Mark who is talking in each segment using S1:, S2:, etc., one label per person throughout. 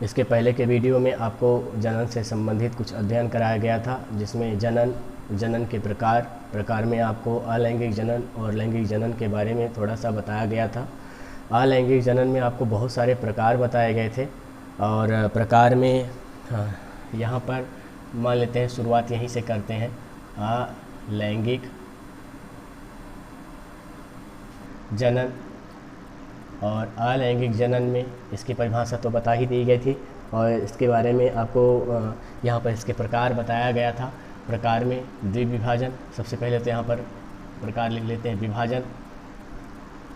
S1: इसके पहले के वीडियो में आपको जनन से संबंधित कुछ अध्ययन कराया गया था, जिसमें जनन के प्रकार में आपको अलैंगिक जनन और लैंगिक जनन के बारे में थोड़ा सा बताया गया था। अलैंगिक जनन में आपको बहुत सारे प्रकार बताए गए थे और प्रकार में यहाँ पर मान लेते हैं, शुरुआत यहीं से करते हैं। अलैंगिक जनन और अलैंगिक जनन में इसकी परिभाषा तो बता ही दी गई थी और इसके बारे में आपको यहाँ पर इसके प्रकार बताया गया था। प्रकार में द्विविभाजन, सबसे पहले तो यहाँ पर प्रकार लिख लेते हैं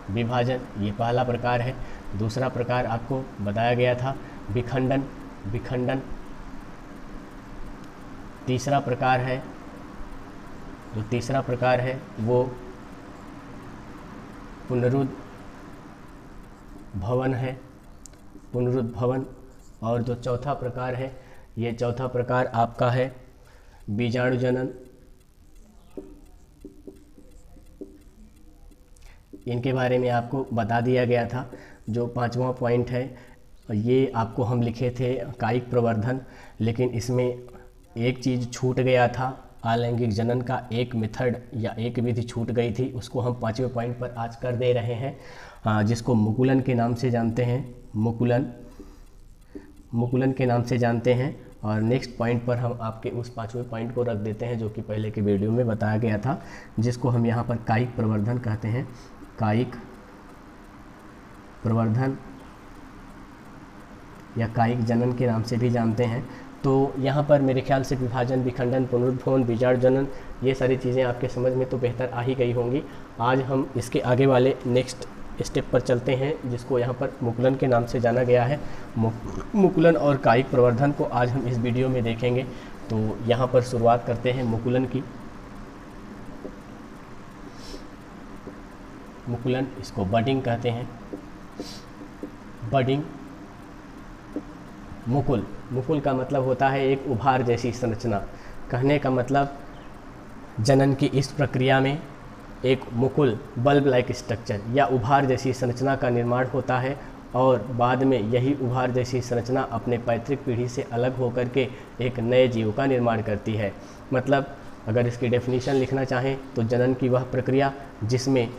S1: विभाजन, ये पहला प्रकार है। दूसरा प्रकार आपको बताया गया था विखंडन। तीसरा प्रकार है वो पुनरुद्भवन और जो चौथा प्रकार है, ये चौथा प्रकार आपका है बीजाणु जनन। इनके बारे में आपको बता दिया गया था। जो पांचवा पॉइंट है, ये आपको हम लिखे थे कायिक प्रवर्धन, लेकिन इसमें एक चीज़ छूट गया था। अलैंगिक जनन का एक मेथड या एक विधि छूट गई थी, उसको हम पांचवें पॉइंट पर आज कर दे रहे हैं, जिसको मुकुलन के नाम से जानते हैं। मुकुलन के नाम से जानते हैं। और नेक्स्ट पॉइंट पर हम आपके उस पांचवें पॉइंट को रख देते हैं जो कि पहले के वीडियो में बताया गया था, जिसको हम यहाँ पर कायिक प्रवर्धन कहते हैं। कायिक प्रवर्धन या कायिक जनन के नाम से भी जानते हैं। तो यहाँ पर मेरे ख्याल से विभाजन, विखंडन, पुनरुद्भवन, बीजाणु जनन, ये सारी चीज़ें आपके समझ में तो बेहतर आ ही गई होंगी। आज हम इसके आगे वाले नेक्स्ट स्टेप पर चलते हैं, जिसको यहाँ पर मुकुलन के नाम से जाना गया है। मुकुलन और कायिक प्रवर्धन को आज हम इस वीडियो में देखेंगे। तो यहाँ पर शुरुआत करते हैं मुकुलन की। मुकुलन, इसको बडिंग कहते हैं। बडिंग, मुकुल का मतलब होता है एक उभार जैसी संरचना। कहने का मतलब जनन की इस प्रक्रिया में एक मुकुल, बल्ब लाइक स्ट्रक्चर या उभार जैसी संरचना का निर्माण होता है और बाद में यही उभार जैसी संरचना अपने पैतृक पीढ़ी से अलग होकर के एक नए जीव का निर्माण करती है। मतलब अगर इसकी डेफिनेशन लिखना चाहें तो जनन की वह प्रक्रिया जिसमें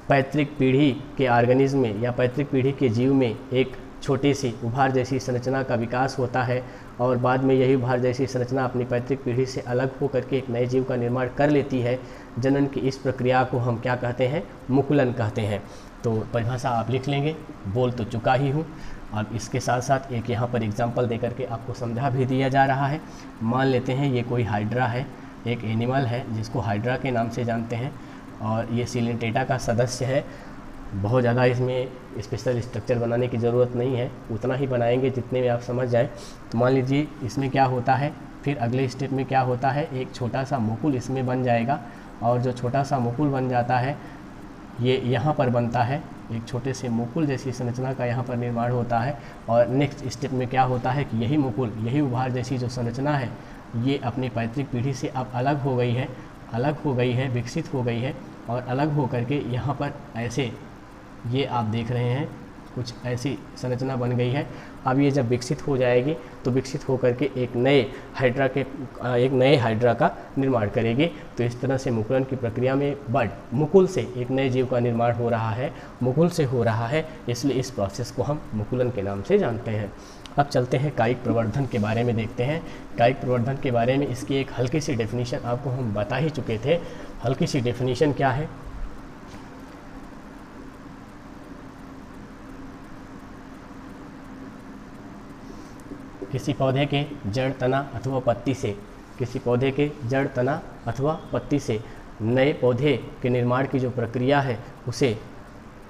S1: पैतृक पीढ़ी के ऑर्गेनिज्म में या पैतृक पीढ़ी के जीव में एक छोटी सी उभार जैसी संरचना का विकास होता है और बाद में यही उभार जैसी संरचना अपनी पैतृक पीढ़ी से अलग होकर के एक नए जीव का निर्माण कर लेती है। जनन की इस प्रक्रिया को हम क्या कहते हैं? मुकुलन कहते हैं। तो परिभाषा आप लिख लेंगे, बोल तो चुका ही हूँ। अब इसके साथ साथ एक यहाँ पर एग्जाम्पल दे करके आपको समझा भी दिया जा रहा है। मान लेते हैं ये कोई हाइड्रा है, एक एनिमल है जिसको हाइड्रा के नाम से जानते हैं और ये सिलेंटेटा का सदस्य है। बहुत ज़्यादा इसमें स्पेशल स्ट्रक्चर बनाने की ज़रूरत नहीं है, उतना ही बनाएंगे जितने में आप समझ जाएं। तो मान लीजिए इसमें क्या होता है, फिर अगले स्टेप में क्या होता है, एक छोटा सा मुकुल इसमें बन जाएगा और जो छोटा सा मुकुल बन जाता है ये यहाँ पर बनता है, एक छोटे से मुकुल जैसी संरचना का यहाँ पर निर्माण होता है। और नेक्स्ट स्टेप में क्या होता है कि यही मुकुल, यही उभार जैसी जो संरचना है ये अपनी पैतृक पीढ़ी से अब अलग हो गई है, विकसित हो गई है और अलग हो करके यहाँ पर ऐसे ये आप देख रहे हैं कुछ ऐसी संरचना बन गई है। अब ये जब विकसित हो जाएगी तो विकसित होकर के एक नए हाइड्रा का निर्माण करेगी। तो इस तरह से मुकुलन की प्रक्रिया में मुकुल से एक नए जीव का निर्माण हो रहा है, मुकुल से हो रहा है, इसलिए इस प्रोसेस को हम मुकुलन के नाम से जानते हैं। अब चलते हैं कायिक प्रवर्धन के बारे में देखते हैं। कायिक प्रवर्धन के बारे में इसकी एक हल्की सी डेफिनेशन आपको हम बता ही चुके थे। हल्की सी डेफिनेशन क्या है? किसी पौधे के जड़, तना अथवा पत्ती से नए पौधे के निर्माण की जो प्रक्रिया है उसे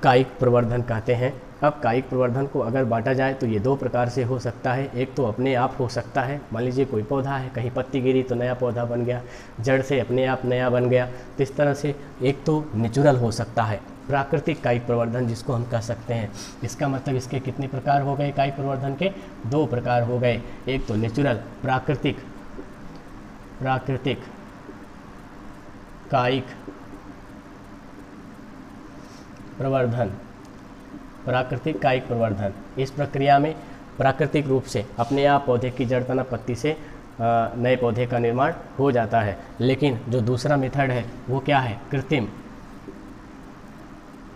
S1: कायिक प्रवर्धन कहते हैं। अब कायिक प्रवर्धन को अगर बांटा जाए तो ये दो प्रकार से हो सकता है। एक तो अपने आप हो सकता है, मान लीजिए कोई पौधा है, कहीं पत्ती गिरी तो नया पौधा बन गया, जड़ से अपने आप नया बन गया। तो इस तरह से एक तो नेचुरल हो सकता है, प्राकृतिक कायिक प्रवर्धन जिसको हम कह सकते हैं। इसका मतलब इसके कितने प्रकार हो गए? कायिक प्रवर्धन के दो प्रकार हो गए। एक तो नेचुरल, प्राकृतिक कायिक प्रवर्धन। इस प्रक्रिया में प्राकृतिक रूप से अपने आप पौधे की जड़ तना पत्ती से नए पौधे का निर्माण हो जाता है। लेकिन जो दूसरा मेथड है वो क्या है?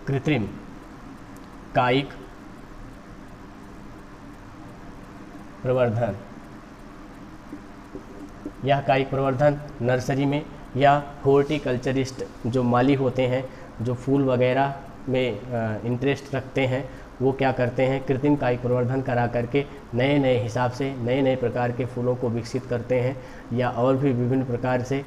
S1: कृत्रिम कायिक प्रवर्धन। यह कायिक प्रवर्धन नर्सरी में या हॉर्टिकल्चरिस्ट जो माली होते हैं, जो फूल वगैरह में इंटरेस्ट रखते हैं, वो क्या करते हैं? कृत्रिम कायिक प्रवर्धन करा करके नए नए हिसाब से नए नए प्रकार के फूलों को विकसित करते हैं या और भी विभिन्न प्रकार से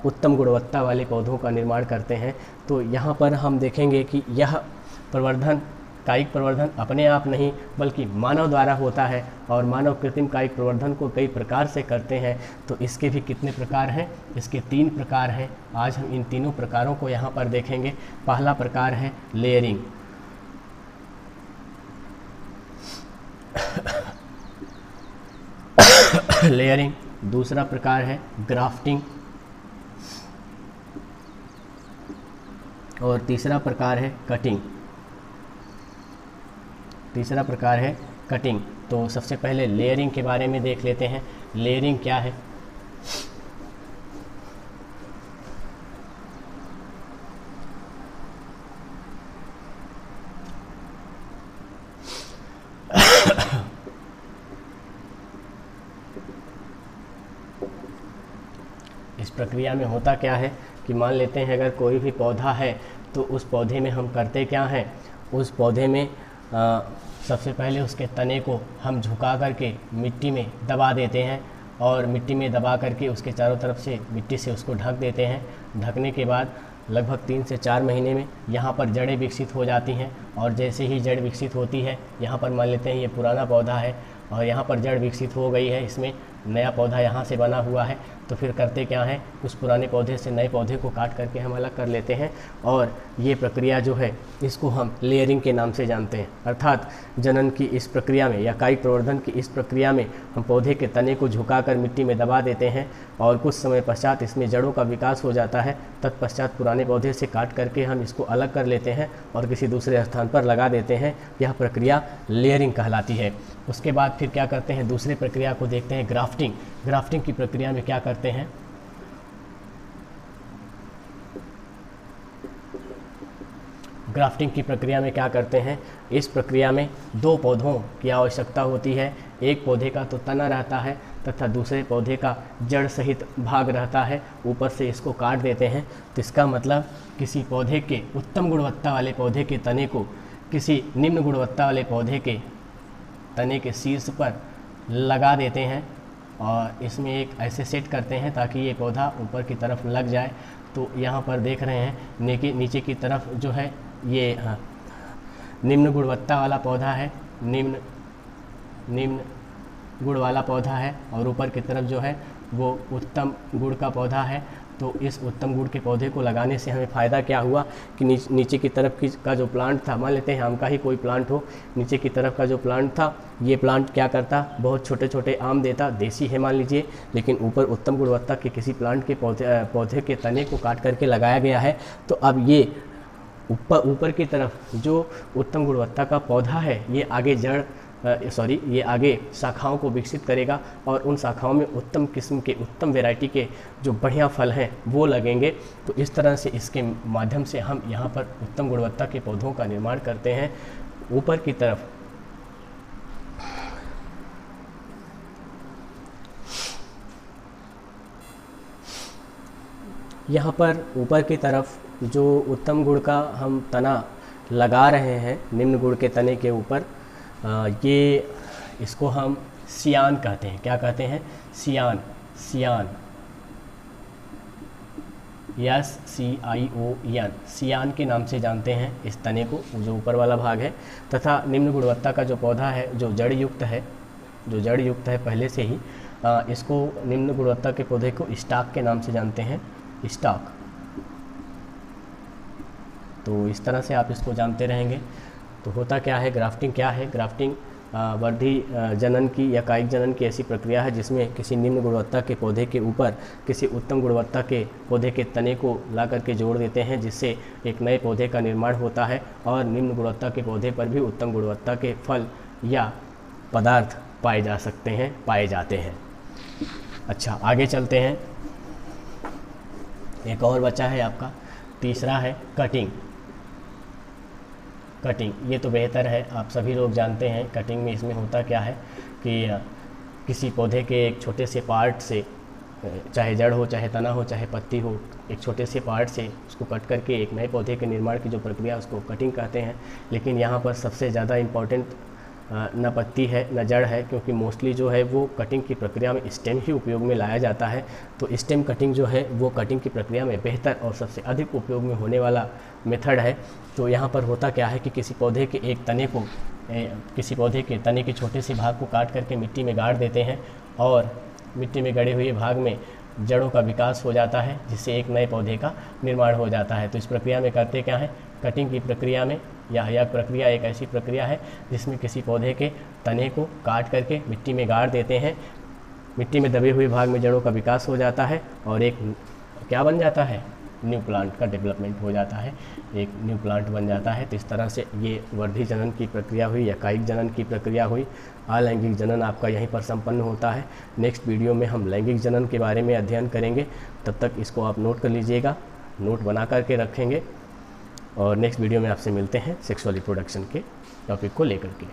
S1: उत्तम गुणवत्ता वाले पौधों का निर्माण करते हैं। तो यहाँ पर हम देखेंगे कि यह प्रवर्धन, कायिक प्रवर्धन अपने आप नहीं बल्कि मानव द्वारा होता है और मानव कृत्रिम कायिक प्रवर्धन को कई प्रकार से करते हैं। तो इसके भी कितने प्रकार हैं? इसके 3 प्रकार हैं। आज हम इन तीनों प्रकारों को यहाँ पर देखेंगे। पहला प्रकार है लेयरिंग। लेयरिंग। दूसरा प्रकार है ग्राफ्टिंग और तीसरा प्रकार है कटिंग। तो सबसे पहले लेयरिंग के बारे में देख लेते हैं। लेयरिंग क्या है? इस प्रक्रिया में होता क्या है कि मान लेते हैं अगर कोई भी पौधा है तो उस पौधे में हम करते क्या हैं? उस पौधे में सबसे पहले उसके तने को हम झुका करके मिट्टी में दबा देते हैं और मिट्टी में दबा करके उसके चारों तरफ से मिट्टी से उसको ढक देते हैं। ढकने के बाद लगभग 3 से 4 महीने में यहाँ पर जड़ें विकसित हो जाती हैं और जैसे ही जड़ विकसित होती है, यहाँ पर मान लेते हैं ये पुराना पौधा है और यहाँ पर जड़ विकसित हो गई है, इसमें नया पौधा यहाँ से बना हुआ है, तो फिर करते क्या है? उस पुराने पौधे से नए पौधे को काट करके हम अलग कर लेते हैं और ये प्रक्रिया जो है इसको हम लेयरिंग के नाम से जानते हैं। अर्थात जनन की इस प्रक्रिया में या कायिक प्रवर्धन की इस प्रक्रिया में हम पौधे के तने को झुकाकर मिट्टी में दबा देते हैं और कुछ समय पश्चात इसमें जड़ों का विकास हो जाता है। तत्पश्चात पुराने पौधे से काट करके हम इसको अलग कर लेते हैं और किसी दूसरे स्थान पर लगा देते हैं। यह प्रक्रिया लेयरिंग कहलाती है। उसके बाद फिर क्या करते हैं? दूसरी प्रक्रिया को देखते हैं, ग्राफ्टिंग। ग्राफ्टिंग की प्रक्रिया में क्या करते हैं? ग्राफ्टिंग की प्रक्रिया में क्या करते हैं? इस प्रक्रिया में 2 पौधों की आवश्यकता होती है। एक पौधे का तो तना रहता है तथा दूसरे पौधे का जड़ सहित भाग रहता है। ऊपर से इसको काट देते हैं। तो इसका मतलब किसी पौधे के उत्तम गुणवत्ता वाले पौधे के तने को किसी निम्न गुणवत्ता वाले पौधे के तने के शीर्ष पर लगा देते हैं और इसमें एक ऐसे सेट करते हैं ताकि ये पौधा ऊपर की तरफ लग जाए। तो यहाँ पर देख रहे हैं नीचे की तरफ जो है ये निम्न गुणवत्ता वाला पौधा है, निम्न गुण वाला पौधा है और ऊपर की तरफ जो है वो उत्तम गुण का पौधा है। तो इस उत्तम गुण के पौधे को लगाने से हमें फ़ायदा क्या हुआ कि नीचे की तरफ का जो प्लांट था, मान लेते हैं आम का ही कोई प्लांट हो, नीचे की तरफ का जो प्लांट था, ये प्लांट क्या करता? बहुत छोटे छोटे आम देता, देसी है मान लीजिए, लेकिन ऊपर उत्तम गुणवत्ता के किसी प्लांट के पौधे के तने को काट करके लगाया गया है। तो अब ये ऊपर की तरफ जो उत्तम गुणवत्ता का पौधा है ये आगे ये आगे शाखाओं को विकसित करेगा और उन शाखाओं में उत्तम किस्म के, उत्तम वैरायटी के जो बढ़िया फल हैं वो लगेंगे। तो इस तरह से इसके माध्यम से हम यहाँ पर उत्तम गुणवत्ता के पौधों का निर्माण करते हैं। ऊपर की तरफ यहाँ पर ऊपर की तरफ जो उत्तम गुण का हम तना लगा रहे हैं निम्न गुण के तने के ऊपर, ये इसको हम सियान कहते हैं। क्या कहते हैं? सियान। SCION, सियान के नाम से जानते हैं इस तने को, जो ऊपर वाला भाग है। तथा निम्न गुणवत्ता का जो पौधा है जो जड़ युक्त है पहले से ही, इसको निम्न गुणवत्ता के पौधे को स्टॉक के नाम से जानते हैं, स्टॉक। तो इस तरह से आप इसको जानते रहेंगे। तो होता क्या है? ग्राफ्टिंग क्या है? ग्राफ्टिंग वर्धी जनन की या कायिक जनन की ऐसी प्रक्रिया है जिसमें किसी निम्न गुणवत्ता के पौधे के ऊपर किसी उत्तम गुणवत्ता के पौधे के तने को ला करके जोड़ देते हैं, जिससे एक नए पौधे का निर्माण होता है और निम्न गुणवत्ता के पौधे पर भी उत्तम गुणवत्ता के फल या पदार्थ पाए जा सकते हैं, पाए जाते हैं। अच्छा, आगे चलते हैं। एक और बचा है आपका, तीसरा है कटिंग। कटिंग ये तो बेहतर है, आप सभी लोग जानते हैं। कटिंग में इसमें होता क्या है कि किसी पौधे के एक छोटे से पार्ट से, चाहे जड़ हो, चाहे तना हो, चाहे पत्ती हो, एक छोटे से पार्ट से उसको कट करके एक नए पौधे के निर्माण की जो प्रक्रिया उसको कटिंग कहते हैं। लेकिन यहाँ पर सबसे ज़्यादा इम्पॉर्टेंट न पत्ती है न जड़ है, क्योंकि मोस्टली जो है वो कटिंग की प्रक्रिया में स्टेम ही उपयोग में लाया जाता है। तो स्टेम कटिंग जो है वो कटिंग की प्रक्रिया में बेहतर और सबसे अधिक उपयोग में होने वाला मेथड है। तो यहाँ पर होता क्या है कि किसी पौधे के एक तने को, किसी पौधे के तने के छोटे से भाग को काट करके मिट्टी में गाड़ देते हैं और मिट्टी में गड़े हुए भाग में जड़ों का विकास हो जाता है, जिससे एक नए पौधे का निर्माण हो जाता है। तो इस प्रक्रिया में करते क्या है, कटिंग की प्रक्रिया में यह प्रक्रिया एक ऐसी प्रक्रिया है जिसमें किसी पौधे के तने को काट करके मिट्टी में गाड़ देते हैं, मिट्टी में दबे हुए भाग में जड़ों का विकास हो जाता है और एक क्या बन जाता है, न्यू प्लांट का डेवलपमेंट हो जाता है, एक न्यू प्लांट बन जाता है। तो इस तरह से ये वर्धी जनन की प्रक्रिया हुई या कायिक जनन की प्रक्रिया हुई। अलैंगिक जनन आपका यहीं पर संपन्न होता है। नेक्स्ट वीडियो में हम लैंगिक जनन के बारे में अध्ययन करेंगे, तब तक इसको आप नोट कर लीजिएगा, नोट बना करके रखेंगे और नेक्स्ट वीडियो में आपसे मिलते हैं सेक्सुअल रिप्रोडक्शन के टॉपिक को लेकर के।